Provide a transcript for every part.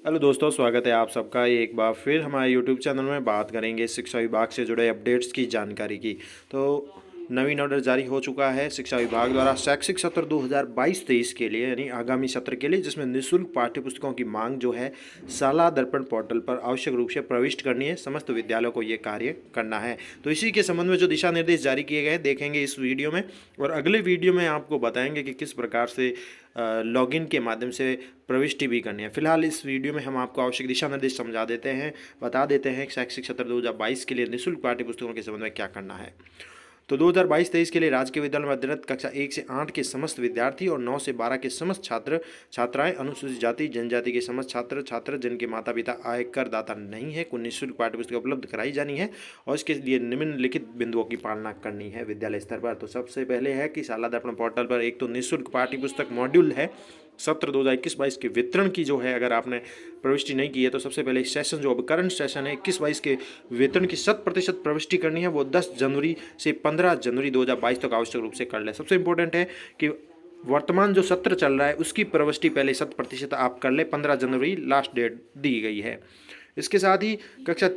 Hello दोस्तों, स्वागत है आप सबका एक बार फिर हमारे यूट्यूब चैनल में। बात करेंगे शिक्षा विभाग से जुड़े अपडेट्स की जानकारी की। तो नवीन ऑर्डर जारी हो चुका है शिक्षा विभाग द्वारा शैक्षिक सत्र 2022-23 के लिए, यानी आगामी सत्र के लिए, जिसमें निःशुल्क पाठ्यपुस्तकों की मांग जो है शाला दर्पण पोर्टल पर आवश्यक रूप से प्रविष्ट करनी है। समस्त विद्यालयों को ये कार्य करना है। तो इसी के संबंध में जो दिशा निर्देश जारी किए गए हैं देखेंगे इस वीडियो में, और अगले वीडियो में आपको बताएंगे कि किस प्रकार से लॉगिन के माध्यम से प्रविष्टि भी करनी है। फिलहाल इस वीडियो में हम आपको आवश्यक दिशा निर्देश समझा देते हैं, बता देते हैं शैक्षिक सत्र 2022 के लिए निःशुल्क पाठ्यपुस्तकों के संबंध में क्या करना है। तो 2022-23 के लिए राजकीय विद्यालय में अध्ययनरत कक्षा 1 से 8 के समस्त विद्यार्थी और 9 से 12 के समस्त छात्र छात्राएं, अनुसूचित जाति जनजाति के समस्त छात्र छात्र जिनके माता पिता आयकर दाता नहीं है, को निःशुल्क पाठ्यपुस्तक उपलब्ध कराई जानी है। और इसके लिए निम्नलिखित बिंदुओं की पालना करनी है विद्यालय स्तर पर। तो सबसे पहले है कि शाला दर्पण पोर्टल पर एक तो निःशुल्क पाठ्यपुस्तक मॉड्यूल है सत्र 2021-22 के वितरण की जो है, अगर आपने प्रविष्टि नहीं की है तो सबसे पहले सेशन जो अब करंट सेशन है 21-22 के वितरण की 100% प्रविष्टि करनी है। वो 10 जनवरी से 15 जनवरी 2022 तक आवश्यक रूप से कर ले। सबसे इंपॉर्टेंट है कि वर्तमान जो सत्र चल रहा है उसकी प्रविष्टि पहले 100% आप कर ले। 15 जनवरी लास्ट डेट दी गई है। इसके साथ ही कक्षा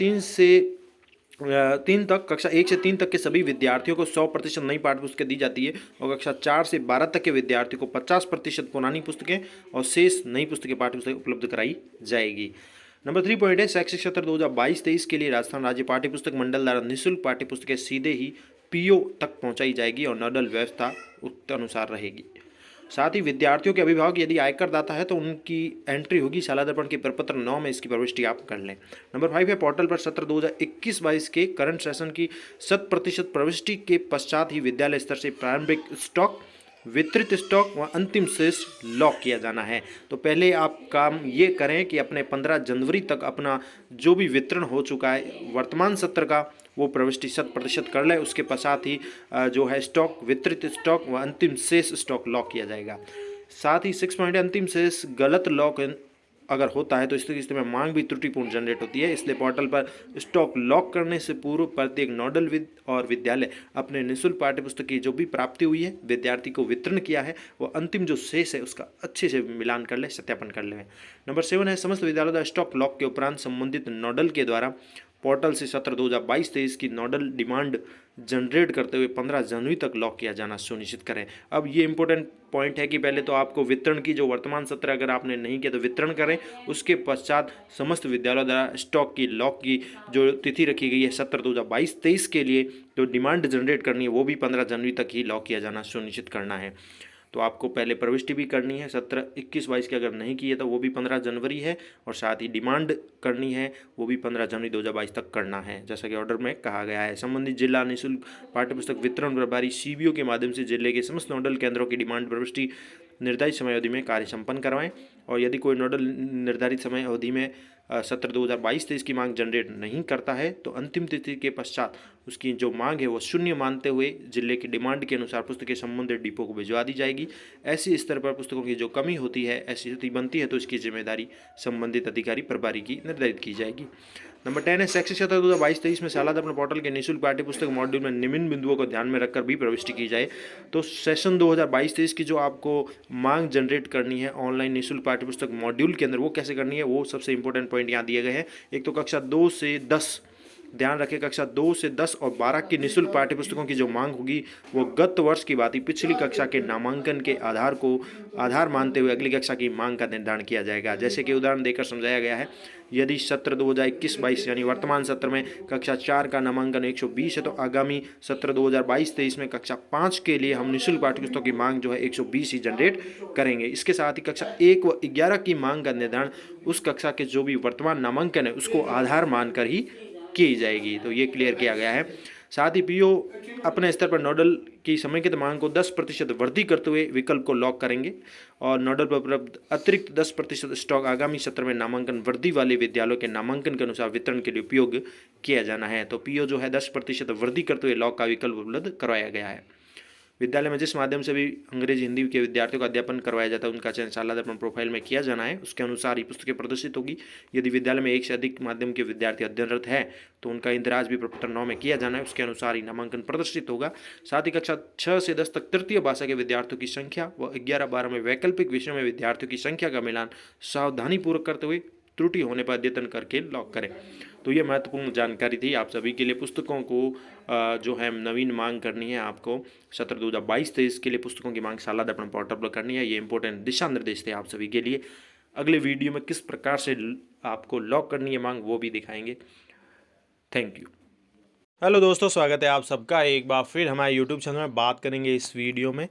3 तक, कक्षा 1 से 3 तक के सभी विद्यार्थियों को 100% नई पाठ्यपुस्तकें दी जाती है, और कक्षा 4 से 12 तक के विद्यार्थियों को 50% पुरानी पुस्तकें और शेष नई पुस्तकें पाठ्यपुस्तकें उपलब्ध कराई जाएगी। नंबर 3 पॉइंट है शैक्षिक सत्र 2022-23 के लिए राजस्थान राज्य पाठ्यपुस्तक मंडल द्वारा निःशुल्क पाठ्यपुस्तकें सीधे ही पीओ तक पहुंचाई जाएगी और नोडल व्यवस्था उक्त अनुसार रहेगी। साथ ही विद्यार्थियों के अभिभावक यदि आयकर दाता है तो उनकी एंट्री होगी शाला दर्पण के प्रपत्र 9 में, इसकी प्रविष्टि आप कर लें। नंबर 5 है पोर्टल पर सत्र 2021-22 के करंट सेशन की 100% प्रविष्टि के पश्चात ही विद्यालय स्तर से प्रारंभिक स्टॉक, वितरित स्टॉक व अंतिम शेष लॉक किया जाना है। तो पहले आप काम ये करें कि अपने 15 जनवरी तक अपना जो भी वितरण हो चुका है वर्तमान सत्र का वो प्रविष्टि 100% कर ले। उसके पश्चात ही जो है स्टॉक, वितरित स्टॉक व अंतिम शेष स्टॉक लॉक किया जाएगा। साथ ही 6 पॉइंट अंतिम शेष गलत लॉक अगर होता है तो इस स्थिति में मांग भी त्रुटिपूर्ण जनरेट होती है। इसलिए पोर्टल पर स्टॉक लॉक करने से पूर्व प्रत्येक नोडल और विद्यालय अपने निःशुल्क पाठ्यपुस्तक की जो भी प्राप्ति हुई है, विद्यार्थी को वितरण किया है, वो अंतिम जो शेष है उसका अच्छे से मिलान कर ले, सत्यापन कर ले। नंबर 7 है समस्त विद्यालयों द्वारा स्टॉक लॉक के उपरांत संबंधित नोडल के द्वारा पोर्टल से सत्र 2022-23 की नोडल डिमांड जनरेट करते हुए 15 जनवरी तक लॉक किया जाना सुनिश्चित करें। अब ये इंपॉर्टेंट पॉइंट है कि पहले तो आपको वितरण की जो वर्तमान सत्र अगर आपने नहीं किया तो वितरण करें। उसके पश्चात समस्त विद्यालयों द्वारा स्टॉक की लॉक की जो तिथि रखी गई है सत्र 2022-23 के लिए, तो डिमांड जनरेट करनी है वो भी 15 जनवरी तक ही लॉक किया जाना सुनिश्चित करना है। तो आपको पहले प्रविष्टि भी करनी है सत्र 21-22 की, अगर नहीं की है तो वो भी 15 जनवरी है, और साथ ही डिमांड करनी है वो भी 15 जनवरी 2022 तक करना है, जैसा कि ऑर्डर में कहा गया है। संबंधित जिला निःशुल्क पाठ्यपुस्तक वितरण प्रभारी सीबीओ के माध्यम से जिले के समस्त नोडल केंद्रों की डिमांड प्रविष्टि निर्धारित समय अवधि में कार्य संपन्न करवाएं। और यदि कोई नोडल निर्धारित समय अवधि में सत्र 2022-23 की मांग जनरेट नहीं करता है तो अंतिम तिथि के पश्चात उसकी जो मांग है वो शून्य मानते हुए जिले की डिमांड के अनुसार पुस्तकें संबंधित डिपो को भिजवा दी जाएगी। ऐसी स्तर पर पुस्तकों की जो कमी होती है, ऐसी स्थिति बनती है, तो इसकी जिम्मेदारी संबंधित अधिकारी प्रभारी की निर्धारित की जाएगी। नंबर 10 है शैक्षिक सत्र 2022-23 में शाला दर्पण पोर्टल के निःशुल्क पाठ्यपुस्तक मॉड्यूल में निम्न बिंदुओं को ध्यान में रखकर भी प्रविष्टि की जाए। तो सेशन 2022-23 की जो आपको मांग जनरेट करनी है ऑनलाइन निःशुल्क पाठ्यपुस्तक मॉड्यूल के अंदर, वो कैसे करनी है, वो सबसे इंपॉर्टेंट पॉइंट यहाँ दिए गए हैं। एक तो कक्षा 2 से 10, ध्यान रखें कक्षा 2 से 10 और 12 की निःशुल्क पाठ्यपुस्तकों की जो मांग होगी वो गत वर्ष की बात ही पिछली कक्षा के नामांकन के आधार मानते हुए अगली कक्षा की मांग का निर्धारण किया जाएगा। जैसे कि उदाहरण देकर समझाया गया है, यदि सत्र 2021-22 यानी वर्तमान सत्र में कक्षा 4 का नामांकन 120 है तो आगामी सत्र 2022-23 में कक्षा 5 के लिए हम निःशुल्क पाठ्यपुस्तकों की मांग जो है 120 ही जनरेट करेंगे। इसके साथ ही कक्षा 1 व 11 की मांग का निर्धारण उस कक्षा के जो भी वर्तमान नामांकन है उसको आधार मानकर ही की जाएगी। तो ये क्लियर किया गया है। साथ ही पीओ अपने स्तर पर नोडल की समेकित मांग को 10% वृद्धि करते हुए विकल्प को लॉक करेंगे, और नोडल पर उपलब्ध अतिरिक्त 10% स्टॉक आगामी सत्र में नामांकन वृद्धि वाले विद्यालयों के नामांकन के अनुसार वितरण के लिए उपयोग किया जाना है। तो पीओ जो है 10% वृद्धि करते हुए लॉक का विकल्प उपलब्ध करवाया गया है। विद्यालय में जिस माध्यम से भी अंग्रेजी हिंदी के विद्यार्थियों का अध्यापन करवाया जाता है उनका चयन शाला दर्पण प्रोफाइल में किया जाना है, उसके अनुसार ही पुस्तकें प्रदर्शित होगी। यदि विद्यालय में एक से अधिक माध्यम के विद्यार्थी अध्ययनरत है तो उनका इंदिराज भी प्रपत्र 9 में किया जाना है, उसके अनुसार ही नामांकन प्रदर्शित होगा। साथ ही कक्षा 6 से 10 तक तृतीय भाषा के विद्यार्थियों की संख्या व 11-12 में वैकल्पिक विषयों में विद्यार्थियों की संख्या का मिलान सावधानीपूर्वक करते हुए त्रुटि होने पर अद्यतन करके लॉक करें। तो ये महत्वपूर्ण जानकारी थी आप सभी के लिए। पुस्तकों को जो है नवीन मांग करनी है आपको सत्र 2022-23 के लिए पुस्तकों की मांग शाला दर्पण पोर्टल पर करनी है। ये इंपॉर्टेंट दिशा निर्देश थे आप सभी के लिए। अगले वीडियो में किस प्रकार से आपको लॉक करनी है मांग वो भी दिखाएंगे। Thank you. हेलो दोस्तों, स्वागत है आप सबका एक बार फिर हमारे यूट्यूब चैनल में। बात करेंगे इस वीडियो में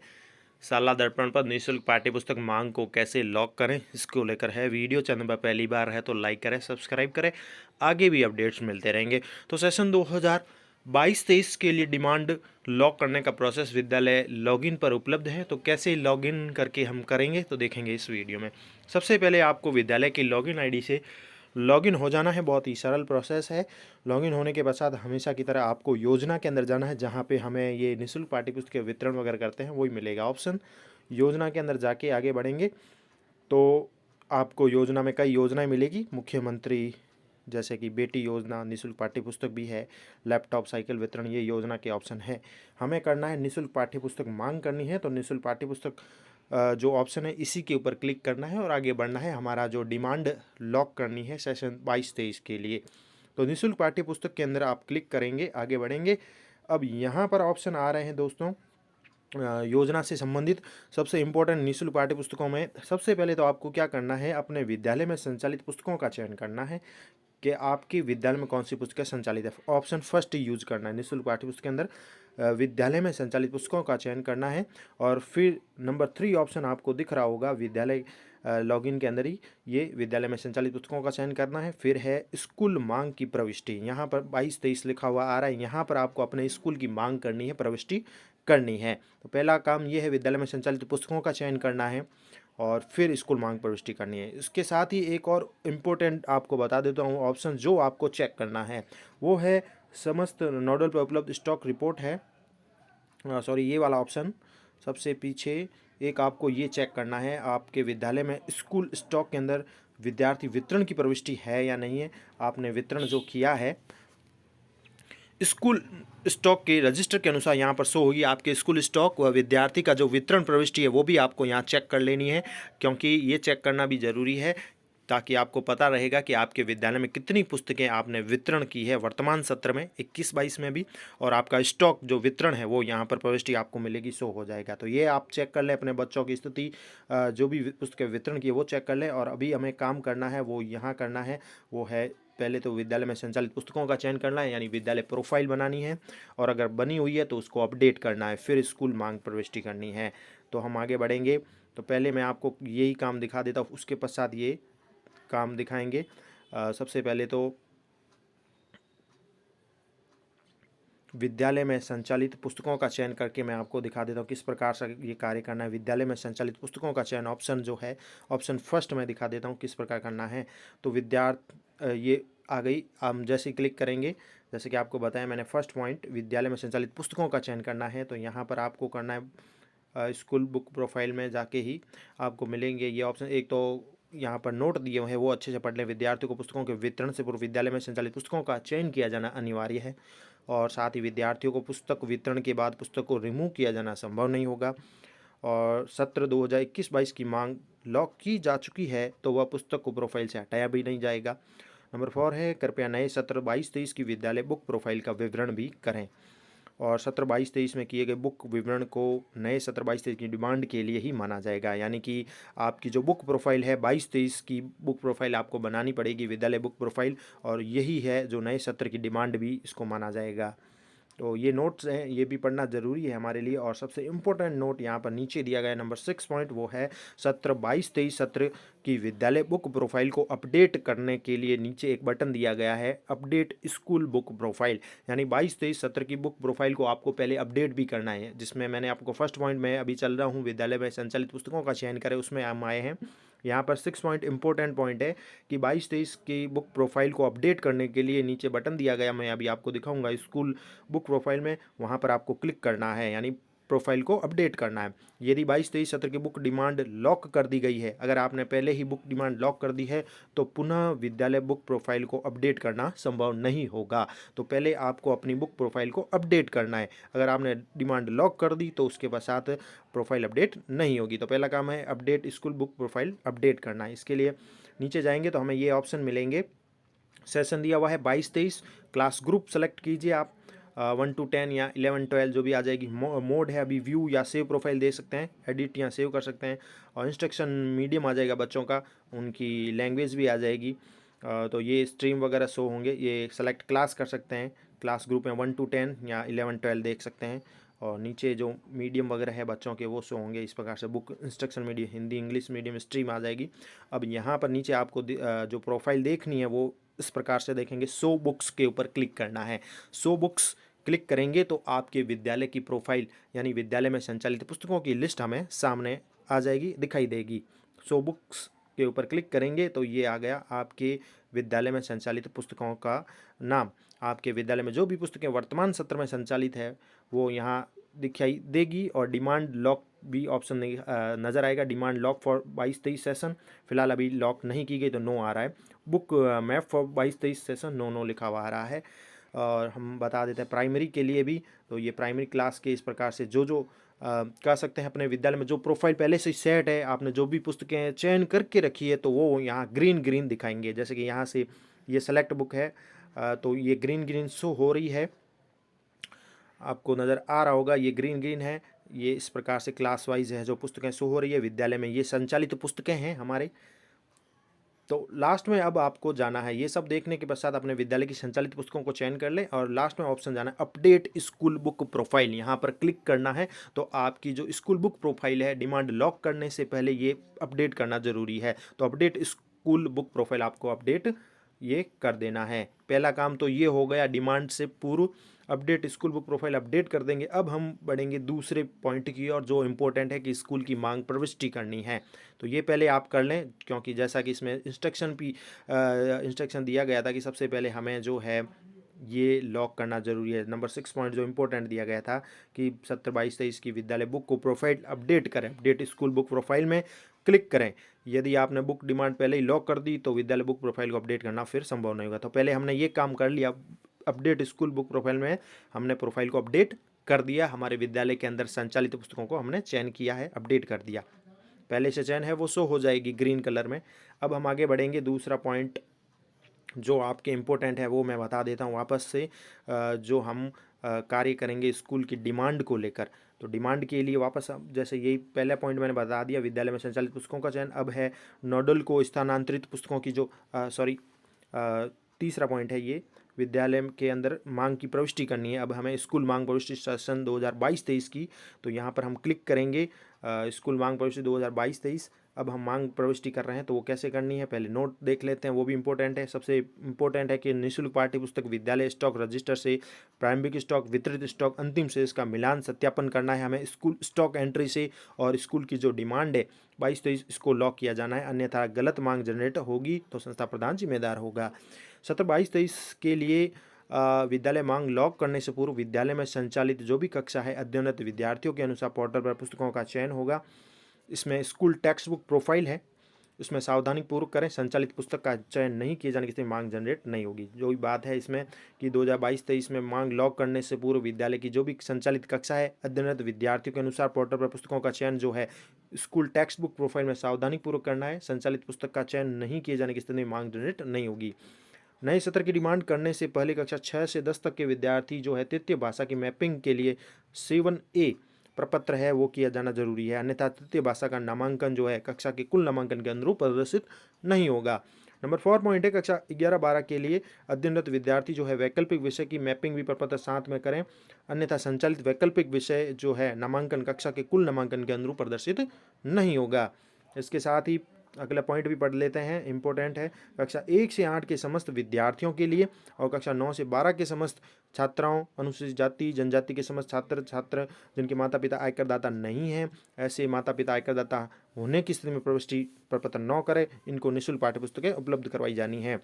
शाला दर्पण पर निःशुल्क पाठ्य पुस्तक मांग को कैसे लॉक करें, इसको लेकर है वीडियो। चैनल पर पहली बार है तो लाइक करें, सब्सक्राइब करें, आगे भी अपडेट्स मिलते रहेंगे। तो सेशन 2022-23 के लिए डिमांड लॉक करने का प्रोसेस विद्यालय लॉगिन पर उपलब्ध है। तो कैसे लॉगिन करके हम करेंगे तो देखेंगे इस वीडियो में। सबसे पहले आपको विद्यालय की लॉगिन आईडी से लॉगिन हो जाना है। बहुत ही सरल प्रोसेस है। लॉगिन होने के पश्चात हमेशा की तरह आपको योजना के अंदर जाना है, जहाँ पे हमें ये निःशुल्क पाठ्यपुस्तक के वितरण वगैरह करते हैं वही मिलेगा ऑप्शन। योजना के अंदर जाके आगे बढ़ेंगे तो आपको योजना में कई योजनाएं मिलेगी। मुख्यमंत्री जैसे कि बेटी योजना, निःशुल्क पाठ्यपुस्तक भी है, लैपटॉप साइकिल वितरण, ये योजना के ऑप्शन है। हमें करना है निःशुल्क पाठ्यपुस्तक मांग करनी है तो निःशुल्क पाठ्यपुस्तक जो ऑप्शन है इसी के ऊपर क्लिक करना है और आगे बढ़ना है। हमारा जो डिमांड लॉक करनी है सेशन 22-23 के लिए, तो निःशुल्क पाठ्यपुस्तक के अंदर आप क्लिक करेंगे, आगे बढ़ेंगे। अब यहाँ पर ऑप्शन आ रहे हैं दोस्तों योजना से संबंधित। सबसे इम्पोर्टेंट निःशुल्क पाठ्यपुस्तकों में सबसे पहले तो आपको क्या करना है, अपने विद्यालय में संचालित पुस्तकों का चयन करना है कि आपके विद्यालय में कौन सी पुस्तकें संचालित है। ऑप्शन फर्स्ट यूज करना है। निःशुल्क पाठ्यपुस्तक के अंदर विद्यालय में संचालित पुस्तकों का चयन करना है और फिर नंबर 3 ऑप्शन आपको दिख रहा होगा विद्यालय लॉगिन के अंदर ही ये विद्यालय में संचालित पुस्तकों का चयन करना है। फिर है स्कूल मांग की प्रविष्टि, यहाँ पर 22-23 लिखा हुआ आ रहा है। यहाँ पर आपको अपने स्कूल की मांग करनी है, प्रविष्टि करनी है। तो पहला काम ये है विद्यालय में संचालित पुस्तकों का चयन करना है और फिर स्कूल मांग प्रविष्टि करनी है। इसके साथ ही एक और इम्पोर्टेंट आपको बता देता हूँ ऑप्शन जो आपको चेक करना है वो है समस्त नोडल पर उपलब्ध स्टॉक रिपोर्ट है। सॉरी, ये वाला ऑप्शन सबसे पीछे एक आपको ये चेक करना है आपके विद्यालय में स्कूल स्टॉक के अंदर विद्यार्थी वितरण की प्रविष्टि है या नहीं है। आपने वितरण जो किया है स्कूल स्टॉक के रजिस्टर के अनुसार यहाँ पर शो होगी आपके स्कूल स्टॉक व विद्यार्थी का जो वितरण प्रविष्टि है वो भी आपको यहाँ चेक कर लेनी है, क्योंकि ये चेक करना भी ज़रूरी है ताकि आपको पता रहेगा कि आपके विद्यालय में कितनी पुस्तकें आपने वितरण की है वर्तमान सत्र में 21-22 में भी, और आपका स्टॉक जो वितरण है वो यहाँ पर प्रविष्टि आपको मिलेगी, शो हो जाएगा। तो ये आप चेक कर लें अपने बच्चों की स्थिति, जो भी पुस्तकें वितरण की है वो चेक कर लें। और अभी हमें काम करना है वो यहाँ करना है, वो है पहले तो विद्यालय में संचालित पुस्तकों का चयन करना है, यानी विद्यालय प्रोफाइल बनानी है और अगर बनी हुई है तो उसको अपडेट करना है, फिर स्कूल मांग प्रविष्टि करनी है। तो हम आगे बढ़ेंगे। तो पहले मैं आपको यही काम दिखा देता हूँ, उसके पश्चात ये काम दिखाएंगे। सबसे पहले तो विद्यालय में संचालित पुस्तकों का चयन करके मैं आपको दिखा देता हूँ किस प्रकार से ये कार्य करना है। विद्यालय में संचालित पुस्तकों का चयन ऑप्शन जो है ऑप्शन फर्स्ट में दिखा देता हूँ किस प्रकार करना है। तो ये आ गई, हम जैसे क्लिक करेंगे, जैसे कि आपको बताया मैंने फर्स्ट पॉइंट विद्यालय में संचालित पुस्तकों का चयन करना है। तो यहाँ पर आपको करना है स्कूल बुक प्रोफाइल में जाके ही आपको मिलेंगे ये ऑप्शन। एक तो यहाँ पर नोट दिए हुए हैं वो अच्छे से पढ़ लें। विद्यार्थियों को पुस्तकों के वितरण से पूर्व विद्यालय में संचालित पुस्तकों का चयन किया जाना अनिवार्य है और साथ ही विद्यार्थियों को पुस्तक वितरण के बाद पुस्तक को रिमूव किया जाना संभव नहीं होगा। और सत्र 2021-22 की मांग लॉक की जा चुकी है तो वह पुस्तक को प्रोफाइल से हटाया भी नहीं जाएगा। नंबर 4 है कृपया नए सत्र 22-23 की विद्यालय बुक प्रोफाइल का विवरण भी करें और सत्र 22-23 में किए गए बुक विवरण को नए सत्र 22-23 की डिमांड के लिए ही माना जाएगा। यानी कि आपकी जो बुक प्रोफाइल है 22-23 की बुक प्रोफाइल आपको बनानी पड़ेगी, विद्यालय बुक प्रोफाइल, और यही है जो नए सत्र की डिमांड भी इसको माना जाएगा। तो ये नोट्स हैं, ये भी पढ़ना ज़रूरी है हमारे लिए। और सबसे इम्पोर्टेंट नोट यहाँ पर नीचे दिया गया है नंबर 6 पॉइंट, वो है सत्र 22-23 सत्र की विद्यालय बुक प्रोफाइल को अपडेट करने के लिए नीचे एक बटन दिया गया है अपडेट स्कूल बुक प्रोफाइल। यानी 22-23 सत्र की बुक प्रोफाइल को आपको पहले अपडेट भी करना है, जिसमें मैंने आपको फर्स्ट पॉइंट में अभी चल रहा हूँ विद्यालय में संचालित पुस्तकों का चयन करें, उसमें हम आए हैं। यहाँ पर 6 पॉइंट इंपॉर्टेंट पॉइंट है कि 22-23 की बुक प्रोफाइल को अपडेट करने के लिए नीचे बटन दिया गया, मैं अभी आपको दिखाऊंगा स्कूल बुक प्रोफाइल में, वहाँ पर आपको क्लिक करना है, यानी प्रोफाइल को अपडेट करना है। यदि 22-23 सत्र की बुक डिमांड लॉक कर दी गई है, अगर आपने पहले ही बुक डिमांड लॉक कर दी है तो पुनः विद्यालय बुक प्रोफाइल को अपडेट करना संभव नहीं होगा। तो पहले आपको अपनी बुक प्रोफाइल को अपडेट करना है। अगर आपने डिमांड लॉक कर दी तो उसके पश्चात प्रोफाइल अपडेट नहीं होगी। तो पहला काम है update school book profile update करना है। इसके लिए नीचे जाएंगे तो हमें ये ऑप्शन मिलेंगे। सेशन दिया हुआ है 22-23, क्लास ग्रुप सेलेक्ट कीजिए आप 1 to 10 या 11-12 जो भी आ जाएगी। मोड है अभी व्यू या सेव प्रोफाइल दे सकते हैं, एडिट या सेव कर सकते हैं। और इंस्ट्रक्शन मीडियम आ जाएगा बच्चों का, उनकी लैंग्वेज भी आ जाएगी। तो ये स्ट्रीम वगैरह शो होंगे। ये सेलेक्ट क्लास कर सकते हैं, क्लास ग्रुप में 1 to 10 या 11-12 देख सकते हैं। और नीचे जो मीडियम वगैरह है बच्चों के वो शो होंगे इस प्रकार से। Book instruction medium Hindi English medium stream आ जाएगी। अब यहाँ पर नीचे आपको जो प्रोफाइल देखनी है वो इस प्रकार से देखेंगे। शो बुक्स के ऊपर क्लिक करना है। शो बुक्स क्लिक करेंगे तो आपके विद्यालय की प्रोफाइल यानी विद्यालय में संचालित पुस्तकों की लिस्ट हमें सामने आ जाएगी, दिखाई देगी। शो बुक्स के ऊपर क्लिक करेंगे तो ये आ गया आपके विद्यालय में संचालित पुस्तकों का नाम। आपके विद्यालय में जो भी पुस्तकें वर्तमान सत्र में संचालित है वो यहाँ दिखाई देगी। और डिमांड लॉक भी ऑप्शन नज़र आएगा। डिमांड लॉक फॉर 22-23 सेशन, फिलहाल अभी लॉक नहीं की गई तो नो आ रहा है। बुक मैप फॉर 22-23 सेशन नो लिखा हुआ आ रहा है। और हम बता देते हैं प्राइमरी के लिए भी, तो ये प्राइमरी क्लास के इस प्रकार से जो कह सकते हैं अपने विद्यालय में जो प्रोफाइल पहले से सेट है, आपने जो भी पुस्तकें चयन करके रखी है तो वो यहाँ ग्रीन दिखाएंगे। जैसे कि यहाँ से ये सेलेक्ट बुक है तो ये ग्रीन शो हो रही है, आपको नज़र आ रहा होगा, ये ग्रीन है। ये इस प्रकार से क्लास वाइज है जो पुस्तकें शो हो रही है विद्यालय में, ये संचालित पुस्तकें हैं हमारे। तो लास्ट में अब आपको जाना है, ये सब देखने के पश्चात अपने विद्यालय की संचालित पुस्तकों को चयन कर लें और लास्ट में ऑप्शन जाना है अपडेट स्कूल बुक प्रोफाइल, यहाँ पर क्लिक करना है। तो आपकी जो स्कूल बुक प्रोफाइल है डिमांड लॉक करने से पहले ये अपडेट करना ज़रूरी है। तो अपडेट स्कूल बुक प्रोफाइल आपको अपडेट ये कर देना है। पहला काम तो ये हो गया डिमांड से पूर्व, update school book profile update कर देंगे। अब हम बढ़ेंगे दूसरे पॉइंट की और जो इम्पोर्टेंट है कि स्कूल की मांग प्रविष्टि करनी है। तो ये पहले आप कर लें, क्योंकि जैसा कि इसमें इंस्ट्रक्शन दिया गया था कि सबसे पहले हमें जो है ये लॉक करना जरूरी है। नंबर 6 पॉइंट जो इंपॉर्टेंट दिया गया था कि 17-22-23 की विद्यालय बुक को प्रोफाइल अपडेट करें, अपडेट स्कूल बुक प्रोफाइल में क्लिक करें। यदि आपने बुक डिमांड पहले ही लॉक कर दी तो विद्यालय बुक प्रोफाइल को अपडेट करना फिर संभव नहीं होगा। तो पहले हमने ये काम कर लिया, अपडेट स्कूल बुक प्रोफाइल में हमने प्रोफाइल को अपडेट कर दिया। हमारे विद्यालय के अंदर संचालित पुस्तकों को हमने चयन किया है, अपडेट कर दिया, पहले से चयन है वो शो हो जाएगी ग्रीन कलर में। अब हम आगे बढ़ेंगे, दूसरा पॉइंट जो आपके इम्पोर्टेंट है वो मैं बता देता हूँ वापस से। जो हम कार्य करेंगे स्कूल की डिमांड को लेकर, तो डिमांड के लिए वापस जैसे यही पहला पॉइंट मैंने बता दिया, विद्यालय में संचालित पुस्तकों का चयन। अब है नोडल को स्थानांतरित पुस्तकों की जो तीसरा पॉइंट है ये, विद्यालय के अंदर मांग की प्रविष्टि करनी है। अब हमें स्कूल मांग प्रविष्टि सेशन 2022-23 की, तो यहाँ पर हम क्लिक करेंगे स्कूल मांग प्रविष्टि 2022-23। अब हम मांग प्रविष्टि कर रहे हैं तो वो कैसे करनी है पहले नोट देख लेते हैं, वो भी इंपॉर्टेंट है। सबसे इंपॉर्टेंट है कि निःशुल्क पाठ्य पुस्तक विद्यालय स्टॉक रजिस्टर से प्रारंभिक स्टॉक, वितरित स्टॉक, अंतिम से इसका मिलान सत्यापन करना है हमें स्कूल स्टॉक एंट्री से। और स्कूल की जो डिमांड है 22-23 इसको लॉक किया जाना है, अन्यथा गलत मांग जनरेट होगी तो संस्था प्रधान जिम्मेदार होगा। 17-22-23 के लिए विद्यालय मांग लॉक करने से पूर्व विद्यालय में संचालित जो भी कक्षा है अध्ययनरत विद्यार्थियों के अनुसार पोर्टल पर पुस्तकों का चयन होगा। इसमें स्कूल टेक्स्ट बुक प्रोफाइल है, इसमें सावधानी पूर्वक करें, संचालित पुस्तक का चयन नहीं किए जाने की मांग जनरेट नहीं होगी। जो भी बात है इसमें कि 2022-23 में मांग लॉक करने से पूर्व विद्यालय की जो भी संचालित कक्षा है अध्ययनरत विद्यार्थियों के अनुसार पोर्टल पर पुस्तकों का चयन जो है स्कूल टेक्स्ट बुक प्रोफाइल में सावधानी पूर्वक करना है, संचालित पुस्तक का चयन नहीं किए जाने की स्थिति में मांग जनरेट नहीं होगी। नए सत्र की डिमांड करने से पहले कक्षा 6 से 10 तक के विद्यार्थी जो है तृतीय भाषा की मैपिंग के लिए 7A प्रपत्र है वो किया जाना जरूरी है, अन्यथा तृतीय भाषा का नामांकन जो है कक्षा के कुल नामांकन के अनुरूप प्रदर्शित नहीं होगा। नंबर 4 पॉइंट है कक्षा 11-12 के लिए अध्ययनरत विद्यार्थी जो है वैकल्पिक विषय की मैपिंग भी प्रपत्र साथ में करें, अन्यथा संचालित वैकल्पिक विषय जो है नामांकन कक्षा के कुल नामांकन के अनुरूप प्रदर्शित नहीं होगा। इसके साथ ही अगला पॉइंट भी पढ़ लेते हैं, इंपॉर्टेंट है। कक्षा 1 से 8 के समस्त विद्यार्थियों के लिए और कक्षा 9 से 12 के समस्त छात्राओं, अनुसूचित जाति जनजाति के समस्त छात्र जिनके माता पिता आयकरदाता नहीं हैं, ऐसे माता पिता आयकरदाता होने की स्थिति में प्रविष्टि प्रपत्र 9 करें, इनको निःशुल्क पाठ्यपुस्तकें उपलब्ध करवाई जानी है।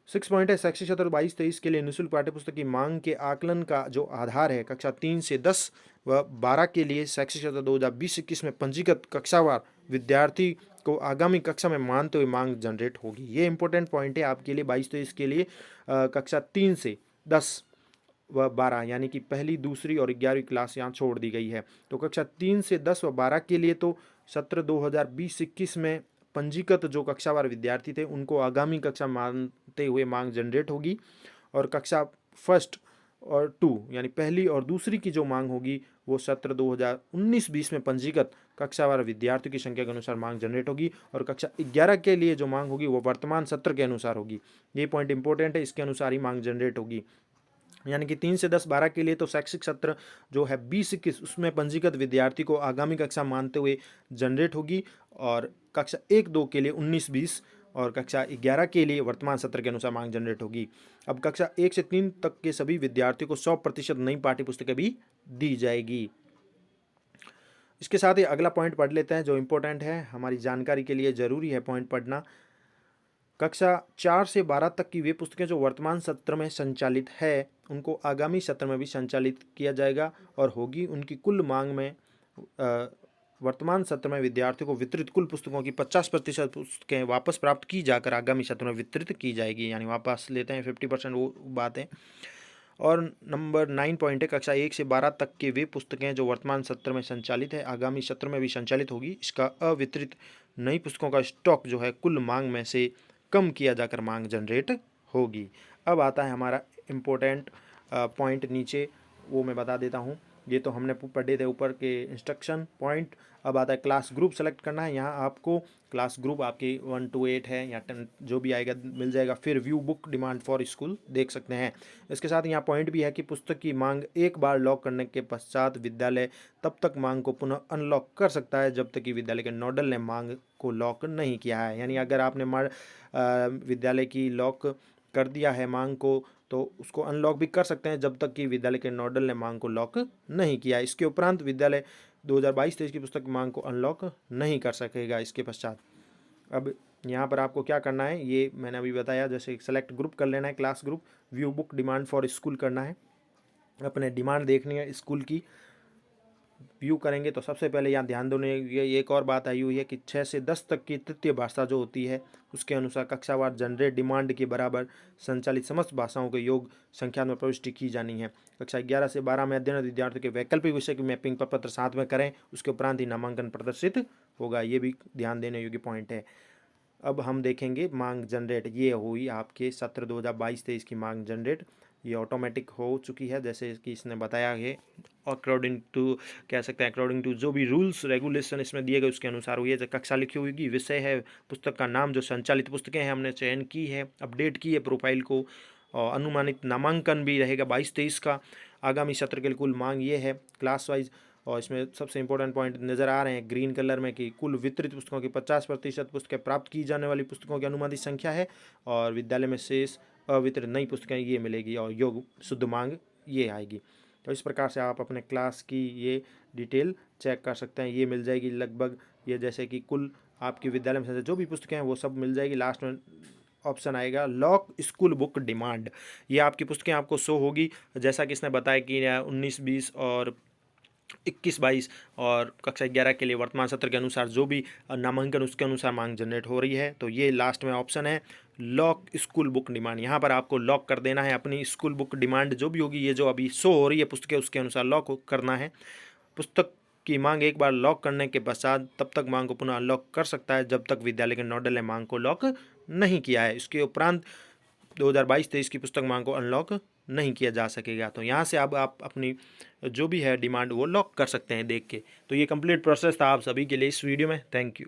6 पॉइंट है शैक्षिक सत्र 22-23 के लिए निःशुल्क पाठ्यपुस्तक की मांग के आकलन का जो आधार है कक्षा 3 से 10 व 12 के लिए शैक्षिक सत्र 2020-21 में पंजीकृत कक्षावार विद्यार्थी को आगामी कक्षा में मानते हुए मांग जनरेट होगी। ये इंपॉर्टेंट पॉइंट है आपके लिए 22-23 के लिए। कक्षा 3 से 10 व 12 यानी कि पहली, दूसरी और 11वीं क्लास यहाँ छोड़ दी गई है। तो कक्षा 3 से 10 व 12 के लिए तो सत्र 2020-21 में पंजीकृत जो कक्षावार विद्यार्थी थे उनको आगामी कक्षा मानते हुए मांग जनरेट होगी, और कक्षा फर्स्ट और 2 यानी पहली और दूसरी की जो मांग होगी वो सत्र 2019-20 में पंजीकृत कक्षावार विद्यार्थियों की संख्या के अनुसार मांग जनरेट होगी, और कक्षा 11 के लिए जो मांग होगी वो वर्तमान सत्र के अनुसार होगी। ये पॉइंट इंपॉर्टेंट है, इसके अनुसार ही मांग जनरेट होगी। यानी कि 3 से 10 12 के लिए तो शैक्षिक सत्र जो है 20-21 उसमें पंजीकृत विद्यार्थी को आगामी कक्षा मानते हुए जनरेट होगी, और कक्षा 1-2 के लिए 19-20 और कक्षा 11 के लिए वर्तमान सत्र के अनुसार मांग जनरेट होगी। अब कक्षा 1 से 3 तक के सभी विद्यार्थियों को 100% नई पाठ्य पुस्तकें भी दी जाएगी। इसके साथ ही अगला पॉइंट पढ़ लेते हैं जो इम्पोर्टेंट है, हमारी जानकारी के लिए ज़रूरी है पॉइंट पढ़ना। कक्षा 4 से 12 तक की वे पुस्तकें जो वर्तमान सत्र में संचालित है उनको आगामी सत्र में भी संचालित किया जाएगा, और होगी उनकी कुल मांग में वर्तमान सत्र में विद्यार्थियों को वितरित कुल पुस्तकों की 50% पुस्तकें वापस प्राप्त की जाकर आगामी सत्र में वितरित की जाएगी, यानी वापस लेते हैं 50%, वो बात है। और नंबर 9 पॉइंट है, कक्षा 1 से 12 तक के वे पुस्तकें जो वर्तमान सत्र में संचालित है आगामी सत्र में भी संचालित होगी, इसका अवितरित नई पुस्तकों का स्टॉक जो है कुल मांग में से कम किया जाकर मांग जनरेट होगी। अब आता है हमारा इम्पोर्टेंट पॉइंट नीचे, वो मैं बता देता हूँ। ये तो हमने पढ़े थे ऊपर के इंस्ट्रक्शन पॉइंट। अब आता है क्लास ग्रुप सेलेक्ट करना है। यहाँ आपको क्लास ग्रुप आपकी 1 to 8 है या 10 जो भी आएगा मिल जाएगा। फिर view book demand for school देख सकते हैं। इसके साथ यहाँ पॉइंट भी है कि पुस्तक की मांग एक बार लॉक करने के पश्चात विद्यालय तब तक मांग को पुनः अनलॉक कर सकता है जब तक कि विद्यालय के नोडल ने मांग को लॉक नहीं किया है। यानी अगर आपने विद्यालय की लॉक कर दिया है मांग को, तो उसको अनलॉक भी कर सकते हैं जब तक कि विद्यालय के नोडल ने मांग को लॉक नहीं किया। इसके उपरांत विद्यालय 2022-23 की पुस्तक की मांग को अनलॉक नहीं कर सकेगा इसके पश्चात। अब यहाँ पर आपको क्या करना है ये मैंने अभी बताया, जैसे सेलेक्ट ग्रुप कर लेना है, class group, view book demand for school करना है, अपने डिमांड देखनी है स्कूल की। व्यू करेंगे तो सबसे पहले यहाँ ध्यान देने ये एक और बात आई हुई है कि 6 से 10 तक की तृतीय भाषा जो होती है उसके अनुसार कक्षावार जनरेट डिमांड के बराबर संचालित समस्त भाषाओं के योग संख्या में प्रविष्टि की जानी है। कक्षा 11 से 12 में अध्ययन विद्यार्थियों के वैकल्पिक विषय की मैपिंग पर पत्र 7 में करें, उसके उपरांत ही नामांकन प्रदर्शित होगा। ये भी ध्यान देने योग्य पॉइंट है। अब हम देखेंगे मांग जनरेट, ये हुई आपके सत्र 2022-23 की मांग जनरेट। ये ऑटोमेटिक हो चुकी है, जैसे कि इसने बताया है अकॉर्डिंग टू कह सकते हैं अकॉर्डिंग टू जो भी रूल्स रेगुलेशन इसमें दिए गए उसके अनुसार हुई है। जो कक्षा लिखी होगी, विषय है, पुस्तक का नाम, जो संचालित पुस्तकें हैं हमने चयन की है, अपडेट की है प्रोफाइल को, और अनुमानित नामांकन भी रहेगा 22-23 का। आगामी सत्र के लिए कुल मांग ये है क्लास वाइज, और इसमें सबसे इंपॉर्टेंट पॉइंट नज़र आ रहे हैं ग्रीन कलर में कि कुल वितरित पुस्तकों की 50% पुस्तकें प्राप्त की जाने वाली पुस्तकों की अनुमानित संख्या है, और विद्यालय में शेष अवितरित नई पुस्तकें ये मिलेगी, और योग शुद्ध मांग ये आएगी। तो इस प्रकार से आप अपने क्लास की ये डिटेल चेक कर सकते हैं। ये मिल जाएगी लगभग, ये जैसे कि कुल आपकी विद्यालय में जो भी पुस्तकें हैं वो सब मिल जाएगी। लास्ट में ऑप्शन आएगा लॉक स्कूल बुक डिमांड, ये आपकी पुस्तकें आपको शो होगी। जैसा कि इसने बताया कि 19-20 और 21-22 और कक्षा 11 के लिए वर्तमान सत्र के अनुसार जो भी नामांकन उसके अनुसार मांग जनरेट हो रही है। तो ये लास्ट में ऑप्शन है लॉक स्कूल बुक डिमांड। यहाँ पर आपको लॉक कर देना है अपनी स्कूल बुक डिमांड जो भी होगी, ये जो अभी शो हो रही है पुस्तकें उसके अनुसार लॉक करना है। पुस्तक की मांग एक बार लॉक करने के पश्चात तब तक मांग को पुनः अनलॉक कर सकता है जब तक विद्यालय के नोडल ने मांग को लॉक नहीं किया है। इसके उपरांत 2022-23 की पुस्तक मांग को अनलॉक नहीं किया जा सकेगा। तो यहाँ से अब आप अपनी जो भी है डिमांड वो लॉक कर सकते हैं देख के। तो ये कंप्लीट प्रोसेस था आप सभी के लिए इस वीडियो में। Thank you.